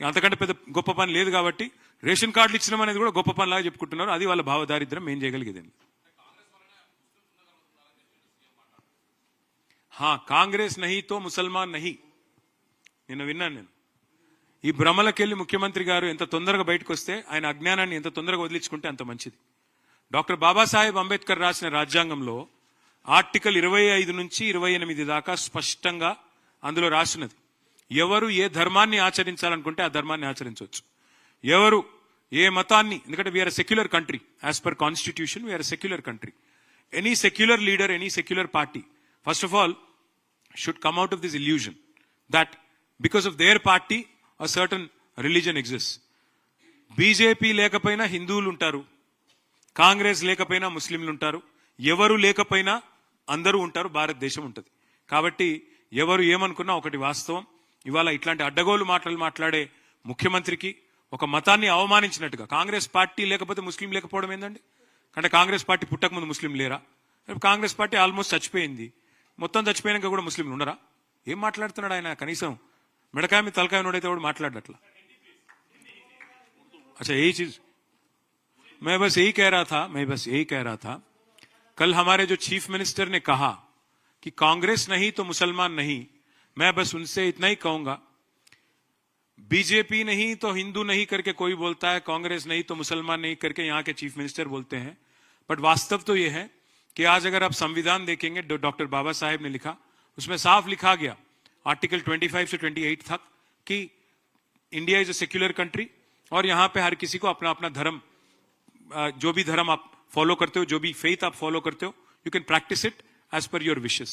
అంతకంటే పెద్ద గొప్ప పని లేదు కాబట్టి రేషన్ కార్డులు ఇచ్చడం అనేది కూడా గొప్ప పనిలాగా చెప్పుకుంటున్నారు. అది వాళ్ళ భావదారిద్ర్యం. ఏం చేయగలిగేదండి. కాంగ్రెస్ నహీ తో ముసల్మాన్ నహీ. నిన్న విన్నాను నేను. ఈ భ్రమలకెళ్లి ముఖ్యమంత్రి గారు ఎంత తొందరగా బయటకు వస్తే ఆయన అజ్ఞానాన్ని ఎంత తొందరగా వదిలించుకుంటే అంత మంచిది. డాక్టర్ బాబాసాహెబ్ అంబేద్కర్ రాసిన రాజ్యాంగంలో ఆర్టికల్ 25 నుంచి 28 దాకా స్పష్టంగా అందులో రాసినది. ఎవరు ఏ ధర్మాన్ని ఆచరించాలనుకుంటే ఆ ధర్మాన్ని ఆచరించవచ్చు. ఎవరు ఏ మతాన్ని, ఎందుకంటే we are secular country, as per constitution we are secular country. Any secular leader, any secular party first of all should come out of this illusion that because of their party a certain religion exists. BJP లేకపోయినా హిందువులు ఉంటారు, కాంగ్రెస్ లేకపోయినా ముస్లింలు ఉంటారు, ఎవరు లేకపోయినా అందరూ ఉంటారు, భారతదేశం ఉంటుంది. కాబట్టి ఎవరు ఏమనుకున్నా ఒకటి వాస్తవం. ఇవాళ ఇట్లాంటి అడ్డగోలు మాటలు మాట్లాడే ముఖ్యమంత్రికి ఒక మతాన్ని అవమానించినట్టుగా, కాంగ్రెస్ పార్టీ లేకపోతే ముస్లిం లేకపోవడం ఏందండి? అంటే కాంగ్రెస్ పార్టీ పుట్టకముందు ముస్లిం లేరా? కాంగ్రెస్ పార్టీ ఆల్మోస్ట్ చచ్చిపోయింది, మొత్తం చచ్చిపోయినాక కూడా ముస్లింలు ఉండరా? ఏం మాట్లాడుతున్నాడు ఆయన? కనీసం మిడకాయ మీద తలకాయ నోడైతే కూడా మాట్లాడట్లా. अच्छा यही चीज मैं बस यही कह रहा था कल हमारे जो चीफ मिनिस्टर ने कहा कि कांग्रेस नहीं तो मुसलमान नहीं, मैं बस उनसे इतना ही कहूंगा, बीजेपी नहीं तो हिंदू नहीं करके कोई बोलता है, कांग्रेस नहीं तो मुसलमान नहीं करके यहाँ के चीफ मिनिस्टर बोलते हैं. बट वास्तव तो यह है कि आज अगर आप संविधान देखेंगे, डॉक्टर बाबा साहेब ने लिखा, उसमें साफ लिखा गया आर्टिकल 25 से 28 तक कि India is a secular country और यहाँ पे हर किसी को अपना अपना धर्म, जो भी धर्म आप फॉलो करते हो, जो भी फेथ आप फॉलो करते हो, you can practise it as per your wishes.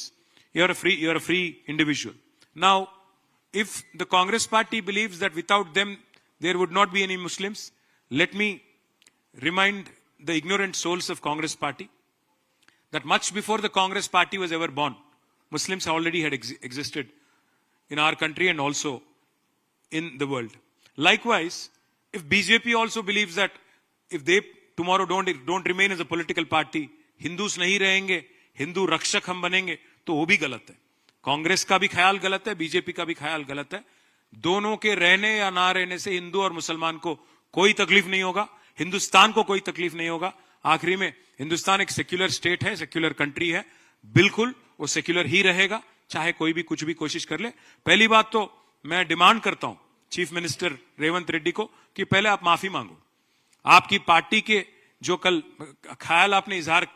You are a free individual. Now if the Congress party believes that without them there would not be any Muslims, let me remind the ignorant souls of Congress party that much before the Congress party was ever born, Muslims already had existed in our country and also in the world. Likewise, if BJP also believes that if they tomorrow don't remain as a political party, Hindus nahi rahenge, Hindu rakshak hum banenge, to wo bhi galat hai. Congress का भी ख्याल गलत है, BJP का भी ख्याल गलत है. दोनों के रहने या ना रहने से हिंदू और मुसलमान को कोई तकलीफ नहीं होगा, हिंदुस्तान को कोई तकलीफ नहीं होगा. आखिरी में हिंदुस्तान एक सेक्युलर स्टेट है, सेक्युलर कंट्री है, बिल्कुल वो सेक्युलर ही रहेगा, चाहे कोई भी कुछ भी कोशिश कर ले. पहली बात तो मैं डिमांड करता हूं चीफ मिनिस्टर रेवंत रेड्डी को कि पहले आप माफी मांगो. आपकी पार्टी के जो कल ख्याल आपने इजहार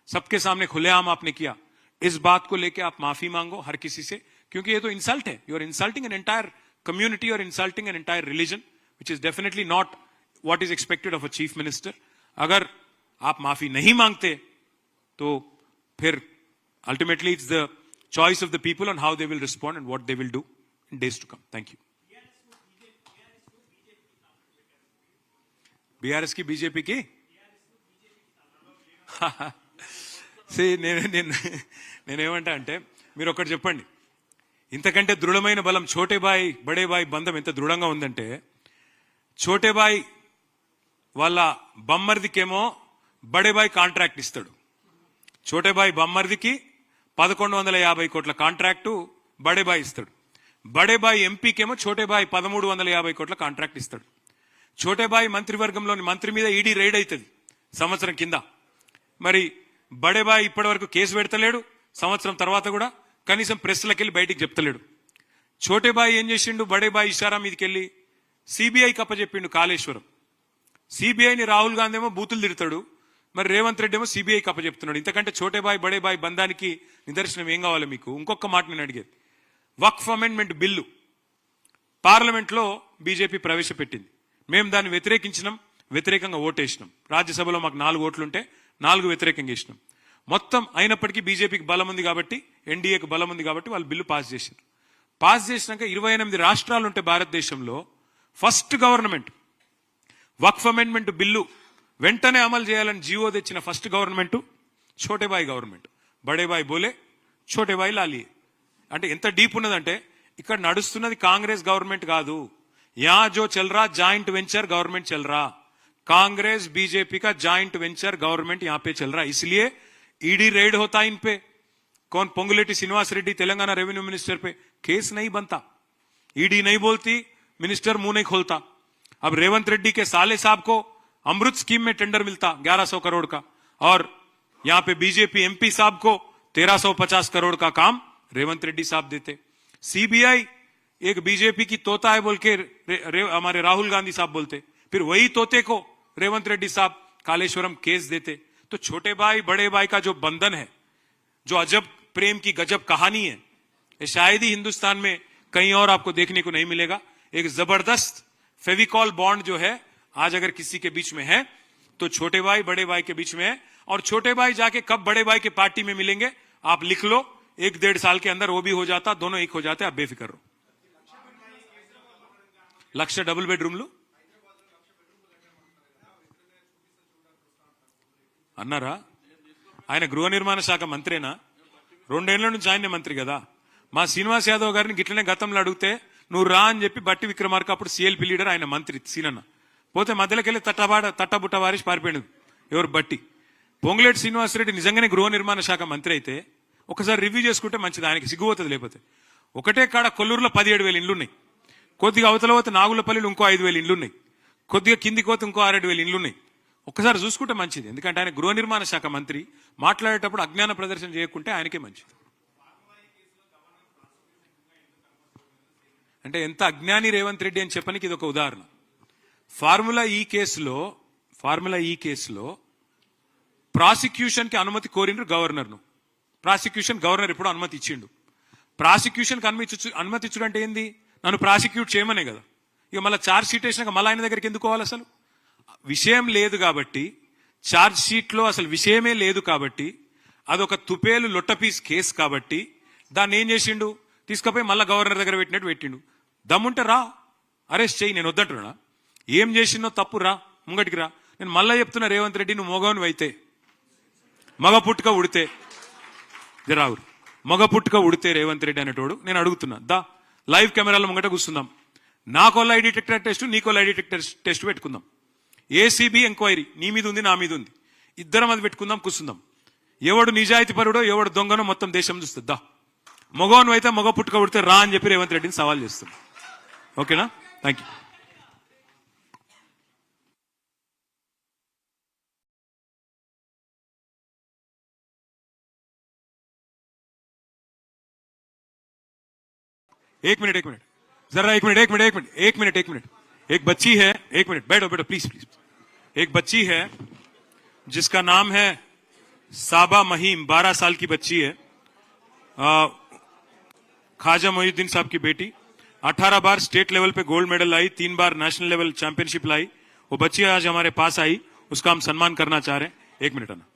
सबके सामने खुलेआम आपने किया, इस बात को लेके आप माफी मांगो हर किसी से, क्योंकि ये तो इंसल्ट है. You are insulting an entire community और insulting an entire religion, which is definitely not what is expected of a chief minister. अगर आप माफी नहीं मांगते तो फिर ultimately it's the choice of the people on how they will respond and what they will do in days to come. Thank you. BRS की BJP की నేనేమంటా అంటే, మీరు ఒకటి చెప్పండి, ఇంతకంటే దృఢమైన బలం ఛోటేబాయ్ బడేబాయ్ బంధం ఎంత దృఢంగా ఉందంటే, ఛోటేబాయ్ వాళ్ళ బమ్మర్దికేమో బడేబాయ్ కాంట్రాక్ట్ ఇస్తాడు. ఛోటేబాయ్ బమ్మర్దికి 1150 కోట్ల కాంట్రాక్టు బడేబాయ్ ఇస్తాడు. బడేబాయ్ ఎంపీకేమో ఛోటేబాయ్ 1350 కోట్ల కాంట్రాక్ట్ ఇస్తాడు. ఛోటేబాయ్ మంత్రివర్గంలోని మంత్రి మీద ఈడీ రైడ్ అవుతుంది సంవత్సరం కింద. మరి బడేబాయ్ ఇప్పటి వరకు కేసు పెడతలేడు, సంవత్సరం తర్వాత కూడా కనీసం ప్రెస్లకి వెళ్ళి బయటికి చెప్తలేడు. ఛోటేబాయ్ ఏం చేసిండు? బడేబాయ్ ఇషారా మీదకెళ్ళి సిబిఐకి అప్పచెప్పిండు కాళేశ్వరం. సిబిఐని రాహుల్ గాంధీ ఏమో బూతులు తిడతాడు, మరి రేవంత్ రెడ్డి ఏమో సిబిఐకి అప్పచెప్తున్నాడు. ఇంతకంటే ఛోటేబాయ్ బడేబాయ్ బంధానికి నిదర్శనం ఏం కావాలి మీకు? ఇంకొక మాట నేను అడిగేది, వక్ఫ్ అమెండ్మెంట్ బిల్లు పార్లమెంట్లో బీజేపీ ప్రవేశపెట్టింది. మేము దాన్ని వ్యతిరేకించినాం, వ్యతిరేకంగా ఓటేసినాం. రాజ్యసభలో మాకు 4 ఓట్లుంటే 4 వ్యతిరేకంగా వేసినాం. మొత్తం అయినప్పటికీ బీజేపీకి బలం ఉంది కాబట్టి, ఎన్డీఏకి బలం ఉంది కాబట్టి వాళ్ళు బిల్లు పాస్ చేశారు. పాస్ చేసినాక 28 రాష్ట్రాలు ఉంటే భారతదేశంలో ఫస్ట్ గవర్నమెంట్ వక్ఫ్ అమెండ్మెంట్ బిల్లు వెంటనే అమలు చేయాలని జీవో తెచ్చిన ఫస్ట్ గవర్నమెంట్ ఛోటేబాయ్ గవర్నమెంట్. బడేబాయ్ బోలే, ఛోటేబాయ్ లాలియే. అంటే ఎంత డీప్ ఉన్నదంటే, ఇక్కడ నడుస్తున్నది కాంగ్రెస్ గవర్నమెంట్ కాదు, యా జో చల్ రా జాయింట్ వెంచర్ गवर्नमेंट चल रहा, कांग्रेस बीजेपी का जॉइंट वेंचर गवर्नमेंट यहां पे चल रहा है. इसलिए ईडी रेड होता है इन पे. कौन? पोंगुलेटी श्रीनिवास रेड्डी तेलंगाना रेवेन्यू मिनिस्टर पे केस नहीं बनता. ईडी नहीं बोलती, मिनिस्टर मुंह नहीं खोलता। अब रेवंत रेड्डी के साले साहब को अमृत स्कीम में टेंडर मिलता 1100 करोड़ का, और यहां पे बीजेपी एमपी साहब को 1350 करोड़ का काम रेवंत रेड्डी साहब देते। सीबीआई एक बीजेपी की तोता है बोल के हमारे राहुल गांधी साहब बोलते, फिर वही तोते को रेवंत रेड्डी साहब कालेश्वरम केस देते। तो छोटे भाई बड़े भाई का जो बंधन है, जो अजब प्रेम की गजब कहानी है, ये शायद ही हिंदुस्तान में कहीं और आपको देखने को नहीं मिलेगा। एक जबरदस्त फेविकॉल बॉन्ड जो है आज अगर किसी के बीच में है तो छोटे भाई बड़े भाई के बीच में है। और छोटे भाई जाके कब बड़े भाई के पार्टी में मिलेंगे आप लिख लो, 1-1.5 साल के अंदर वो भी हो जाता, दोनों एक हो जाते, आप बेफिक्र रहो। लक्ष्य डबल बेडरूम लो అన్నారా? ఆయన గృహ నిర్మాణ శాఖ మంత్రేనా? 2 ఏళ్ల నుంచి ఆయనే మంత్రి కదా. మా శ్రీనివాస్ యాదవ్ గారిని గిట్లనే గతంలో అడిగితే నువ్వు రా అని చెప్పి బట్టి విక్రమార్క అప్పుడు సిఎల్పి లీడర్, ఆయన మంత్రి సీనన్న పోతే మధ్యలోకి వెళ్ళి తట్టబుట్ట వారిసి పారిపోయాడు. ఎవరు? బట్టి. పొంగులేటి శ్రీనివాసరెడ్డి నిజంగానే గృహ నిర్మాణ శాఖ మంత్రి అయితే ఒకసారి రివ్యూ చేసుకుంటే మంచిది, ఆయనకి సిగ్గుపోతుంది. లేకపోతే ఒకటే కాడ కొల్లూరులో 17,000 ఇండ్లున్నాయి, కొద్దిగా అవతల పోతే నాగులపల్లిలో ఇంకో 5,000 ఇండ్లున్నాయి, కొద్దిగా కిందికి పోతే ఇంకో 6,000 ఇండ్లున్నాయి. ఒక్కసారి చూసుకుంటే మంచిది, ఎందుకంటే ఆయన గృహ నిర్మాణ శాఖ మంత్రి, మాట్లాడేటప్పుడు అజ్ఞాన ప్రదర్శన చేయకుంటే ఆయనకే మంచిది. అంటే ఎంత అజ్ఞాని రేవంత్ రెడ్డి అని చెప్పడానికి ఇది ఒక ఉదాహరణ. ఫార్ములా ఈ కేసులో ప్రాసిక్యూషన్ కి అనుమతి కోరిండ్రు గవర్నర్ను. ప్రాసిక్యూషన్ గవర్నర్ ఎప్పుడు అనుమతి ఇచ్చిండు. ప్రాసిక్యూషన్ కి అనుమతి ఇచ్చుడు అంటే ఏంది? నన్ను ప్రాసిక్యూట్ చేయమనే కదా. ఇక మళ్ళీ ఛార్జ్ షీట్ వేసినాక మళ్ళీ ఆయన దగ్గరికి ఎందుకు పోవాలి? అసలు విషయం లేదు కాబట్టి, ఛార్జ్ షీట్ లో అసలు విషయమే లేదు కాబట్టి, అదొక తుపేలు లొట్టపీస్ కేసు కాబట్టి దాన్ని ఏం చేసిండు? తీసుకుపోయి మళ్ళా గవర్నర్ దగ్గర పెట్టినట్టు పెట్టిండు. దమ్ముంటే రా, అరెస్ట్ చేయి, నేను వద్దంటున్నా. ఏం చేసిందో తప్పు, రా ముంగటికి రా. నేను మళ్ళా చెప్తున్నా, రేవంత్ రెడ్డి నువ్వు మగవని అయితే, మగ పుట్టుక ఉడితే రావు, మగ పుట్టుక ఉడితే రేవంత్ రెడ్డి అనేటోడు, నేను అడుగుతున్నా, దా లైవ్ కెమెరాలో ముంగట కూర్చుందాం, నాకో లై డిటెక్టర్ టెస్ట్, నీకో లై డిటెక్టర్ టెస్ట్ పెట్టుకుందాం. ఏసీబీ ఎంక్వైరీ నీ మీద ఉంది, నా మీద ఉంది, ఇద్దరం అది పెట్టుకుందాం, కూర్చుందాం. ఎవడు నిజాయితీ పరుడో ఎవడు దొంగనో మొత్తం దేశం చూస్తుంది. దా మగవను అయితే మగ పుట్టుక ఉడితే రా అని చెప్పి రేవంత్ రెడ్డిని సవాల్ చేస్తుంది. ఓకేనా? Thank you. एक मिनट जरा एक मिनट एक बच्ची है, एक मिनट बैठो प्लीज। एक बच्ची है जिसका नाम है साबा महीम, 12 साल की बच्ची है, ख्वाजा मोहिउद्दीन साहब की बेटी। 18 बार स्टेट लेवल पे गोल्ड मेडल लाई, 3 बार नेशनल लेवल चैंपियनशिप लाई। वो बच्ची आज हमारे पास आई, उसका हम सम्मान करना चाह रहे हैं। 1 मिनट आना।